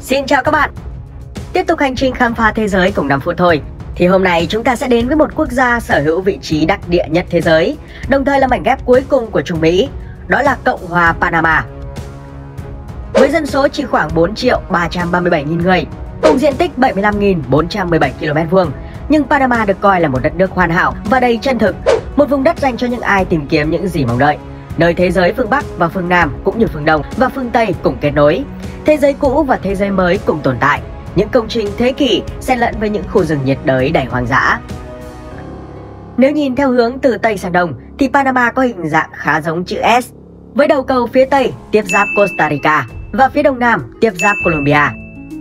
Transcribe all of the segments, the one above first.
Xin chào các bạn. Tiếp tục hành trình khám phá thế giới cùng 5 phút thôi. Thì hôm nay chúng ta sẽ đến với một quốc gia sở hữu vị trí đắc địa nhất thế giới, đồng thời là mảnh ghép cuối cùng của Trung Mỹ, đó là Cộng hòa Panama. Với dân số chỉ khoảng 4.337.000 người, cùng diện tích 75.417 km², nhưng Panama được coi là một đất nước hoàn hảo và đầy chân thực, một vùng đất dành cho những ai tìm kiếm những gì mong đợi, nơi thế giới phương Bắc và phương Nam cũng như phương Đông và phương Tây cùng kết nối, thế giới cũ và thế giới mới cùng tồn tại, những công trình thế kỷ xen lẫn với những khu rừng nhiệt đới đầy hoang dã. Nếu nhìn theo hướng từ Tây sang Đông thì Panama có hình dạng khá giống chữ S, với đầu cầu phía Tây tiếp giáp Costa Rica và phía Đông Nam tiếp giáp Colombia.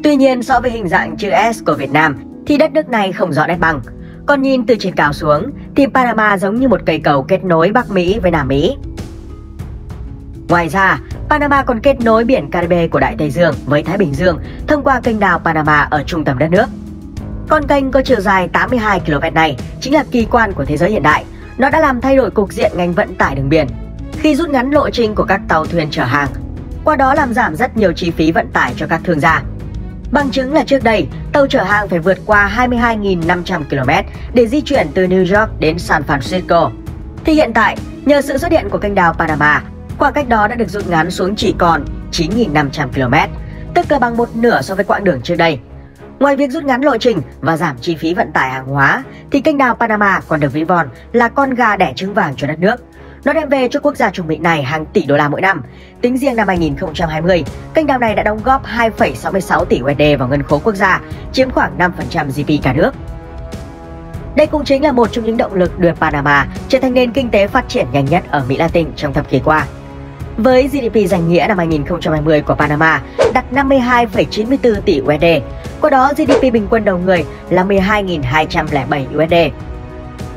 Tuy nhiên, so với hình dạng chữ S của Việt Nam thì đất nước này không rõ nét bằng. Còn nhìn từ trên cao xuống thì Panama giống như một cây cầu kết nối Bắc Mỹ với Nam Mỹ. Ngoài ra, Panama còn kết nối biển Caribe của Đại Tây Dương với Thái Bình Dương thông qua kênh đào Panama ở trung tâm đất nước. Con kênh có chiều dài 82 km này chính là kỳ quan của thế giới hiện đại. Nó đã làm thay đổi cục diện ngành vận tải đường biển khi rút ngắn lộ trình của các tàu thuyền chở hàng, qua đó làm giảm rất nhiều chi phí vận tải cho các thương gia. Bằng chứng là trước đây, tàu chở hàng phải vượt qua 22.500 km để di chuyển từ New York đến San Francisco. Thì hiện tại, nhờ sự xuất hiện của kênh đào Panama, khoảng cách đó đã được rút ngắn xuống chỉ còn 9.500 km, tức là bằng một nửa so với quãng đường trước đây. Ngoài việc rút ngắn lộ trình và giảm chi phí vận tải hàng hóa, thì kênh đào Panama còn được ví von là con gà đẻ trứng vàng cho đất nước. Nó đem về cho quốc gia Trung Mỹ này hàng tỷ đô la mỗi năm. Tính riêng năm 2020, kênh đào này đã đóng góp 2,66 tỷ USD vào ngân khố quốc gia, chiếm khoảng 5% GDP cả nước. Đây cũng chính là một trong những động lực đưa Panama trở thành nền kinh tế phát triển nhanh nhất ở Mỹ Latin trong thập kỷ qua. Với GDP danh nghĩa năm 2020 của Panama đạt 52,94 tỷ USD, qua đó GDP bình quân đầu người là 12.207 USD.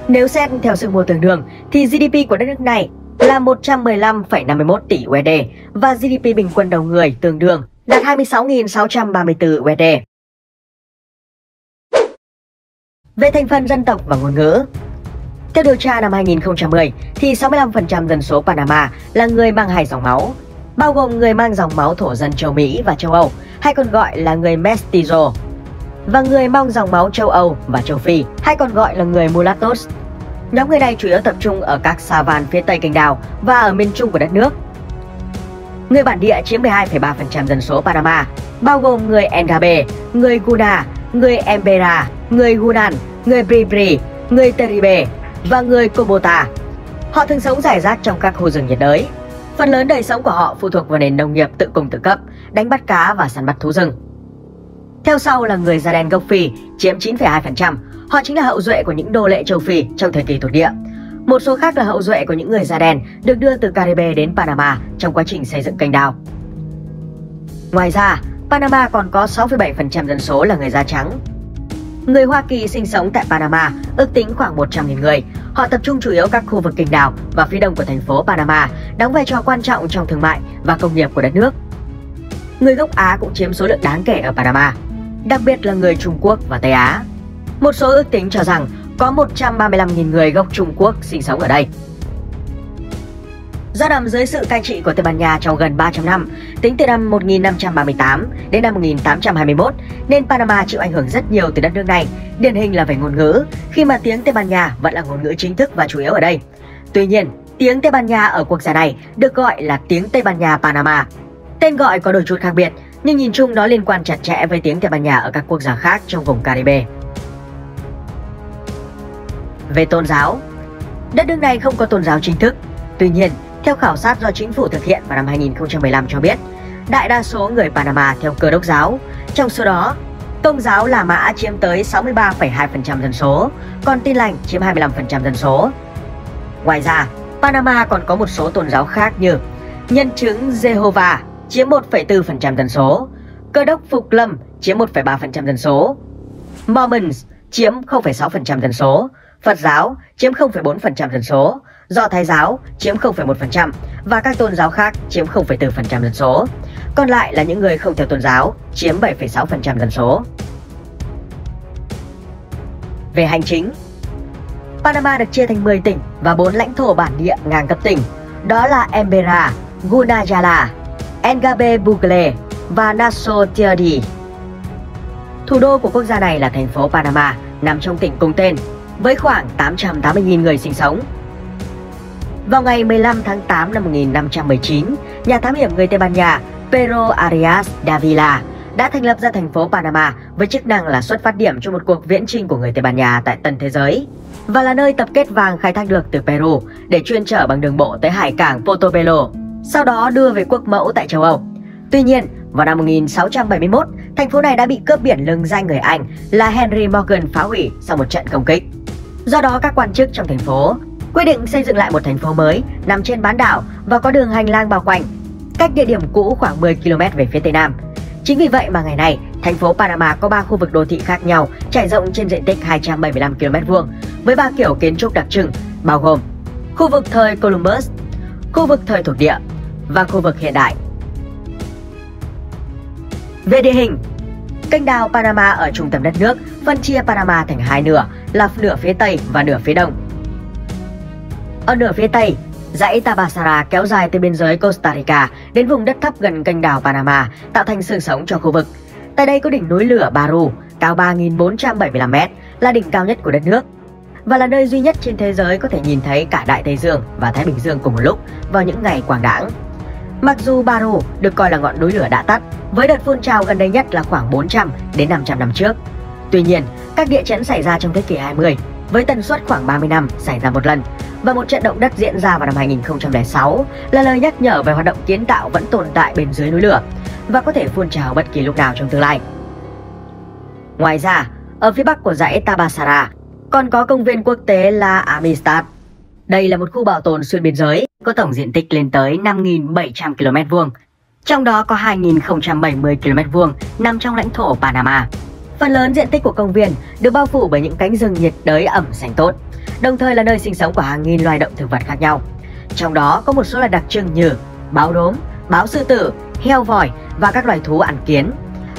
Nếu xét theo sự mua tương đương thì GDP của đất nước này là 115,51 tỷ USD và GDP bình quân đầu người tương đương đạt 26.634 USD. Về thành phần dân tộc và ngôn ngữ, theo điều tra năm 2010 thì 65% dân số Panama là người mang hai dòng máu, bao gồm người mang dòng máu thổ dân châu Mỹ và châu Âu, hay còn gọi là người Mestizo, và người mang dòng máu châu Âu và châu Phi, hay còn gọi là người Mulattos. Nhóm người này chủ yếu tập trung ở các sa-van phía Tây kênh đào và ở miền Trung của đất nước. Người bản địa chiếm 12,3% dân số Panama, bao gồm người Engabe, người Guna, người Embera, người Hunan, người Bribri, người Teribe và người Cobota. Họ thường sống rải rác trong các khu rừng nhiệt đới. Phần lớn đời sống của họ phụ thuộc vào nền nông nghiệp tự cung tự cấp, đánh bắt cá và săn bắt thú rừng. Theo sau là người da đen gốc Phi chiếm 9,2%. Họ chính là hậu duệ của những nô lệ châu Phi trong thời kỳ thuộc địa. Một số khác là hậu duệ của những người da đen được đưa từ Caribe đến Panama trong quá trình xây dựng kênh đào. Ngoài ra, Panama còn có 6,7% dân số là người da trắng. Người Hoa Kỳ sinh sống tại Panama ước tính khoảng 100.000 người. Họ tập trung chủ yếu các khu vực kênh đào và phía đông của thành phố Panama, đóng vai trò quan trọng trong thương mại và công nghiệp của đất nước. Người gốc Á cũng chiếm số lượng đáng kể ở Panama, đặc biệt là người Trung Quốc và Tây Á. Một số ước tính cho rằng có 135.000 người gốc Trung Quốc sinh sống ở đây. Do nằm dưới sự cai trị của Tây Ban Nha trong gần 300 năm, tính từ năm 1538 đến năm 1821, nên Panama chịu ảnh hưởng rất nhiều từ đất nước này, điển hình là về ngôn ngữ, khi mà tiếng Tây Ban Nha vẫn là ngôn ngữ chính thức và chủ yếu ở đây. Tuy nhiên, tiếng Tây Ban Nha ở quốc gia này được gọi là tiếng Tây Ban Nha Panama. Tên gọi có đôi chút khác biệt, nhưng nhìn chung nó liên quan chặt chẽ với tiếng Tây Ban Nha ở các quốc gia khác trong vùng Caribe. Về tôn giáo, đất nước này không có tôn giáo chính thức. Tuy nhiên, theo khảo sát do chính phủ thực hiện vào năm 2015 cho biết, đại đa số người Panama theo Cơ đốc giáo, trong số đó, Công giáo La Mã chiếm tới 63,2% dân số, còn Tin lành chiếm 25% dân số. Ngoài ra, Panama còn có một số tôn giáo khác như Nhân chứng Jehovah chiếm 1,4% dân số, Cơ đốc Phục Lâm chiếm 1,3% dân số, Mormons chiếm 0,6% dân số, Phật giáo chiếm 0,4% dân số, Do Thái giáo chiếm 0,1% và các tôn giáo khác chiếm 0,4% dân số. Còn lại là những người không theo tôn giáo chiếm 7,6% dân số. Về hành chính, Panama được chia thành 10 tỉnh và 4 lãnh thổ bản địa ngang cấp tỉnh, đó là Embera, Gunayala, Engabe Bugle, và Nassau Tierde. Thủ đô của quốc gia này là thành phố Panama, nằm trong tỉnh cùng tên, với khoảng 880.000 người sinh sống. Vào ngày 15 tháng 8 năm 1519, nhà thám hiểm người Tây Ban Nha Pedro Arias Davila đã thành lập ra thành phố Panama với chức năng là xuất phát điểm cho một cuộc viễn chinh của người Tây Ban Nha tại Tân Thế Giới và là nơi tập kết vàng khai thác được từ Peru để chuyên chở bằng đường bộ tới hải cảng Portobelo, sau đó đưa về quốc mẫu tại châu Âu. Tuy nhiên, vào năm 1671, thành phố này đã bị cướp biển lừng danh người Anh là Henry Morgan phá hủy sau một trận công kích. Do đó, các quan chức trong thành phố quyết định xây dựng lại một thành phố mới nằm trên bán đảo và có đường hành lang bao quanh, cách địa điểm cũ khoảng 10 km về phía tây nam. Chính vì vậy mà ngày nay, thành phố Panama có 3 khu vực đô thị khác nhau trải rộng trên diện tích 275 km2 với 3 kiểu kiến trúc đặc trưng, bao gồm khu vực thời Columbus, khu vực thời thuộc địa và khu vực hiện đại. Về địa hình, kênh đào Panama ở trung tâm đất nước phân chia Panama thành hai nửa là nửa phía Tây và nửa phía Đông. Ở nửa phía Tây, dãy Tabasara kéo dài từ biên giới Costa Rica đến vùng đất thấp gần kênh đào Panama, tạo thành xương sống cho khu vực. Tại đây có đỉnh núi lửa Baru, cao 3.475 m, là đỉnh cao nhất của đất nước và là nơi duy nhất trên thế giới có thể nhìn thấy cả Đại Tây Dương và Thái Bình Dương cùng một lúc vào những ngày quang đãng. Mặc dù Baru được coi là ngọn núi lửa đã tắt, với đợt phun trào gần đây nhất là khoảng 400 đến 500 năm trước. Tuy nhiên, các địa chấn xảy ra trong thế kỷ 20 với tần suất khoảng 30 năm xảy ra một lần, và một trận động đất diễn ra vào năm 2006 là lời nhắc nhở về hoạt động kiến tạo vẫn tồn tại bên dưới núi lửa và có thể phun trào bất kỳ lúc nào trong tương lai. Ngoài ra, ở phía bắc của dãy Tabasara còn có công viên quốc tế La Amistad. Đây là một khu bảo tồn xuyên biên giới có tổng diện tích lên tới 5.700 km2, trong đó có 2.070 km2 nằm trong lãnh thổ Panama. Phần lớn diện tích của công viên được bao phủ bởi những cánh rừng nhiệt đới ẩm xanh tốt, đồng thời là nơi sinh sống của hàng nghìn loài động thực vật khác nhau. Trong đó có một số loài đặc trưng như báo đốm, báo sư tử, heo vòi và các loài thú ăn kiến.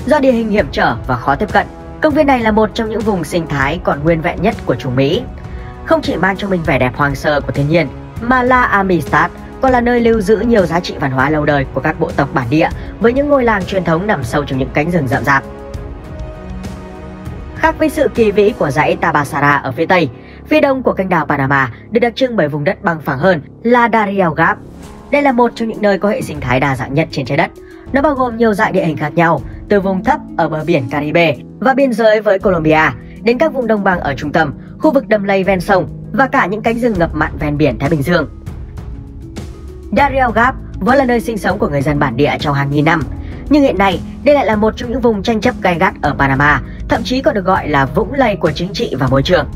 Do địa hình hiểm trở và khó tiếp cận, công viên này là một trong những vùng sinh thái còn nguyên vẹn nhất của Trung Mỹ. Không chỉ mang cho mình vẻ đẹp hoang sơ của thiên nhiên, mà La Amistad còn là nơi lưu giữ nhiều giá trị văn hóa lâu đời của các bộ tộc bản địa với những ngôi làng truyền thống nằm sâu trong những cánh rừng rậm rạp. Khác với sự kỳ vĩ của dãy Tabasara ở phía Tây, phía đông của kênh đào Panama được đặc trưng bởi vùng đất bằng phẳng hơn là Darien Gap. Đây là một trong những nơi có hệ sinh thái đa dạng nhất trên trái đất. Nó bao gồm nhiều dạng địa hình khác nhau, từ vùng thấp ở bờ biển Caribe và biên giới với Colombia đến các vùng đồng bằng ở trung tâm, khu vực đầm lầy ven sông và cả những cánh rừng ngập mặn ven biển Thái Bình Dương. Darien Gap vốn là nơi sinh sống của người dân bản địa trong hàng nghìn năm, nhưng hiện nay đây lại là một trong những vùng tranh chấp gay gắt ở Panama, thậm chí còn được gọi là vũng lầy của chính trị và môi trường.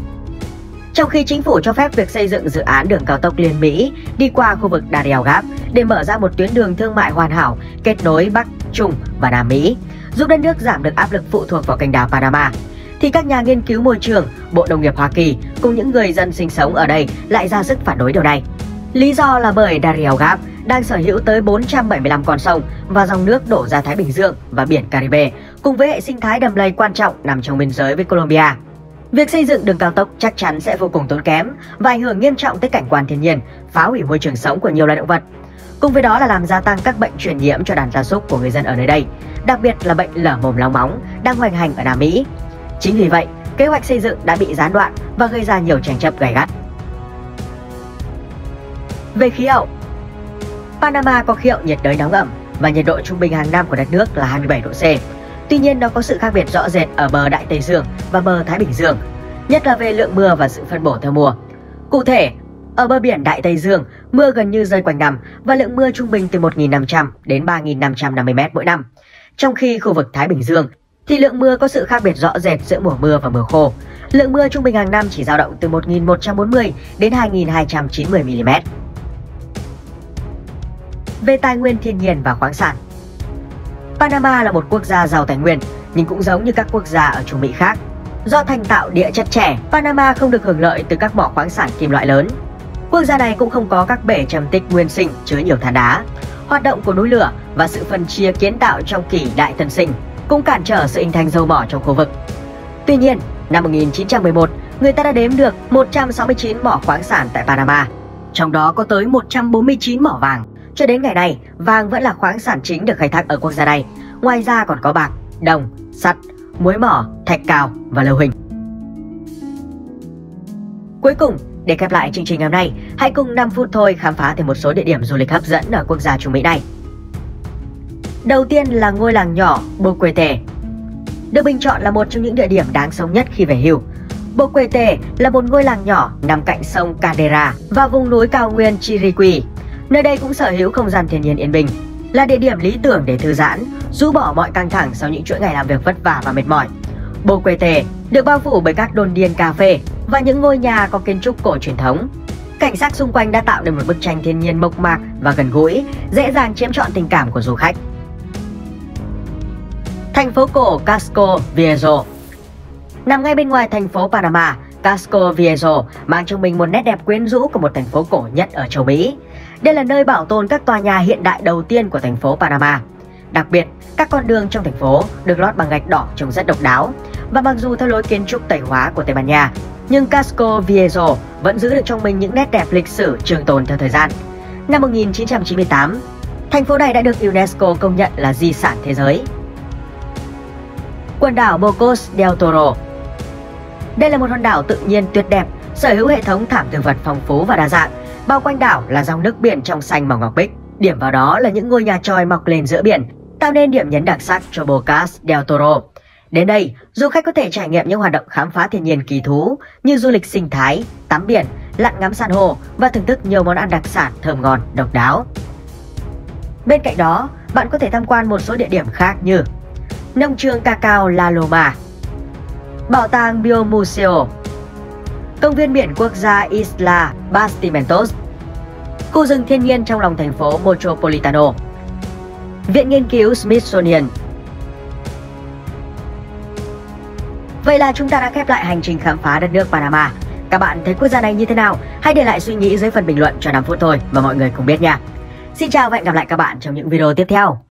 Trong khi chính phủ cho phép việc xây dựng dự án đường cao tốc liên Mỹ đi qua khu vực Darien Gap để mở ra một tuyến đường thương mại hoàn hảo kết nối Bắc, Trung và Nam Mỹ, giúp đất nước giảm được áp lực phụ thuộc vào kênh đào Panama, thì các nhà nghiên cứu môi trường, Bộ Nông nghiệp Hoa Kỳ cùng những người dân sinh sống ở đây lại ra sức phản đối điều này. Lý do là bởi Darien Gap đang sở hữu tới 475 con sông và dòng nước đổ ra Thái Bình Dương và biển Caribe, cùng với hệ sinh thái đầm lầy quan trọng nằm trong biên giới với Colombia. Việc xây dựng đường cao tốc chắc chắn sẽ vô cùng tốn kém và ảnh hưởng nghiêm trọng tới cảnh quan thiên nhiên, phá hủy môi trường sống của nhiều loài động vật. Cùng với đó là làm gia tăng các bệnh truyền nhiễm cho đàn gia súc của người dân ở nơi đây, đặc biệt là bệnh lở mồm long móng đang hoành hành ở Nam Mỹ. Chính vì vậy, kế hoạch xây dựng đã bị gián đoạn và gây ra nhiều tranh chấp gay gắt. Về khí hậu, Panama có khí hậu nhiệt đới nóng ẩm và nhiệt độ trung bình hàng năm của đất nước là 27 độ C. Tuy nhiên, nó có sự khác biệt rõ rệt ở bờ Đại Tây Dương và bờ Thái Bình Dương, nhất là về lượng mưa và sự phân bổ theo mùa. Cụ thể, ở bờ biển Đại Tây Dương, mưa gần như rơi quanh năm và lượng mưa trung bình từ 1.500 đến 3.550 m mỗi năm. Trong khi khu vực Thái Bình Dương thì lượng mưa có sự khác biệt rõ rệt giữa mùa mưa và mùa khô. Lượng mưa trung bình hàng năm chỉ dao động từ 1.140 đến 2.290 mm. Về tài nguyên thiên nhiên và khoáng sản, Panama là một quốc gia giàu tài nguyên, nhưng cũng giống như các quốc gia ở Trung Mỹ khác. Do thành tạo địa chất trẻ, Panama không được hưởng lợi từ các mỏ khoáng sản kim loại lớn. Quốc gia này cũng không có các bể trầm tích nguyên sinh chứa nhiều than đá. Hoạt động của núi lửa và sự phân chia kiến tạo trong kỷ đại tân sinh cũng cản trở sự hình thành dầu mỏ trong khu vực. Tuy nhiên, năm 1911, người ta đã đếm được 169 mỏ khoáng sản tại Panama, trong đó có tới 149 mỏ vàng. Cho đến ngày nay, vàng vẫn là khoáng sản chính được khai thác ở quốc gia này, Ngoài ra còn có bạc, đồng, sắt, muối mỏ, thạch cao và lưu huỳnh. Cuối cùng, để khép lại chương trình hôm nay, hãy cùng 5 phút thôi khám phá thêm một số địa điểm du lịch hấp dẫn ở quốc gia Trung Mỹ này. Đầu tiên là ngôi làng nhỏ Boquete. Được bình chọn là một trong những địa điểm đáng sống nhất khi về hưu. Boquete là một ngôi làng nhỏ nằm cạnh sông Caldera và vùng núi cao nguyên Chiriquí. Nơi đây cũng sở hữu không gian thiên nhiên yên bình, là địa điểm lý tưởng để thư giãn, rũ bỏ mọi căng thẳng sau những chuỗi ngày làm việc vất vả và mệt mỏi. Boquete được bao phủ bởi các đồn điền cà phê và những ngôi nhà có kiến trúc cổ truyền thống. Cảnh sắc xung quanh đã tạo nên một bức tranh thiên nhiên mộc mạc và gần gũi, dễ dàng chiếm trọn tình cảm của du khách. Thành phố cổ Casco Viejo. Nằm ngay bên ngoài thành phố Panama, Casco Viejo mang trong mình một nét đẹp quyến rũ của một thành phố cổ nhất ở châu Mỹ. Đây là nơi bảo tồn các tòa nhà hiện đại đầu tiên của thành phố Panama. Đặc biệt, các con đường trong thành phố được lót bằng gạch đỏ trông rất độc đáo. Và mặc dù theo lối kiến trúc Tây hóa của Tây Ban Nha, nhưng Casco Viejo vẫn giữ được trong mình những nét đẹp lịch sử trường tồn theo thời gian. Năm 1998, thành phố này đã được UNESCO công nhận là di sản thế giới. Quần đảo Bocos del Toro. Đây là một hòn đảo tự nhiên tuyệt đẹp, sở hữu hệ thống thảm thực vật phong phú và đa dạng. Bao quanh đảo là dòng nước biển trong xanh màu ngọc bích. Điểm vào đó là những ngôi nhà chòi mọc lên giữa biển, tạo nên điểm nhấn đặc sắc cho Bocas del Toro. Đến đây, du khách có thể trải nghiệm những hoạt động khám phá thiên nhiên kỳ thú như du lịch sinh thái, tắm biển, lặn ngắm san hô và thưởng thức nhiều món ăn đặc sản thơm ngon, độc đáo. Bên cạnh đó, bạn có thể tham quan một số địa điểm khác như nông trường cacao La Loma, bảo tàng Biomuseo, công viên biển quốc gia Isla Bastimentos, khu rừng thiên nhiên trong lòng thành phố Metropolitano, viện nghiên cứu Smithsonian. Vậy là chúng ta đã khép lại hành trình khám phá đất nước Panama. Các bạn thấy quốc gia này như thế nào? Hãy để lại suy nghĩ dưới phần bình luận cho 5 phút thôi mà mọi người cùng biết nha. Xin chào và hẹn gặp lại các bạn trong những video tiếp theo.